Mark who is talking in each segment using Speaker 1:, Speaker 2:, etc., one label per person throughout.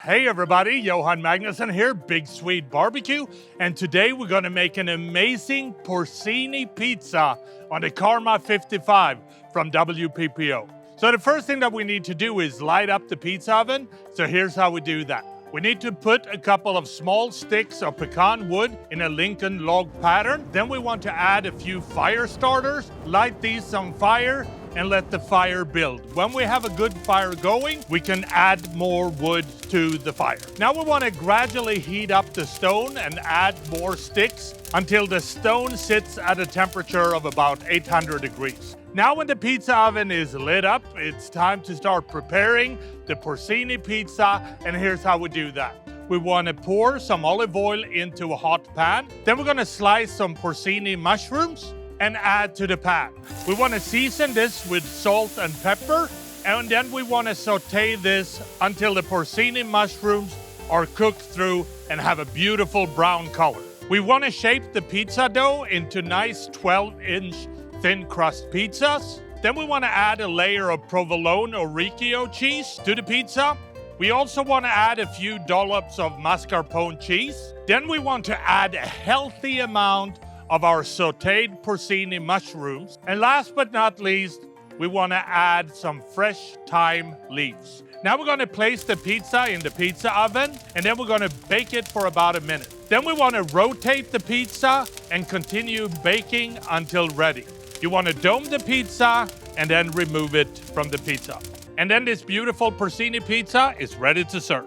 Speaker 1: Hey everybody, Johan Magnusson here, Big Swede Barbecue, and today we're going to make an amazing porcini pizza on the Karma 55 from WPPO. So the first thing that we need to do is light up the pizza oven. So here's how we do that. We need to put a couple of small sticks of pecan wood in a Lincoln log pattern. Then we want to add a few fire starters, light these on fire, and let the fire build. When we have a good fire going, we can add more wood to the fire. Now we want to gradually heat up the stone and add more sticks until the stone sits at a temperature of about 800 degrees. Now when the pizza oven is lit up, it's time to start preparing the porcini pizza, and here's how we do that. We want to pour some olive oil into a hot pan. Then we're going to slice some porcini mushrooms and add to the pan. We want to season this with salt and pepper, and then we want to saute this until the porcini mushrooms are cooked through and have a beautiful brown color. We want to shape the pizza dough into nice 12-inch thin crust pizzas. Then we want to add a layer of provolone or Riccio cheese to the pizza. We also want to add a few dollops of mascarpone cheese. Then we want to add a healthy amount of our sauteed porcini mushrooms. And last but not least, we want to add some fresh thyme leaves. Now we're going to place the pizza in the pizza oven, and then we're going to bake it for about a minute. Then we want to rotate the pizza and continue baking until ready. You want to dome the pizza and then remove it from the pizza. And then this beautiful porcini pizza is ready to serve.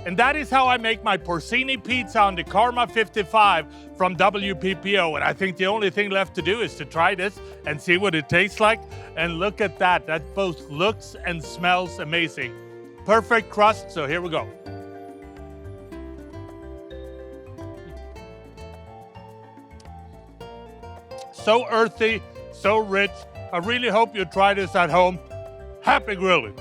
Speaker 1: And that is how I make my porcini pizza on the Karma 55 from WPPO. And I think the only thing left to do is to try this and see what it tastes like. And look at that. That both looks and smells amazing. Perfect crust, so here we go. So earthy, so rich. I really hope you try this at home. Happy grilling.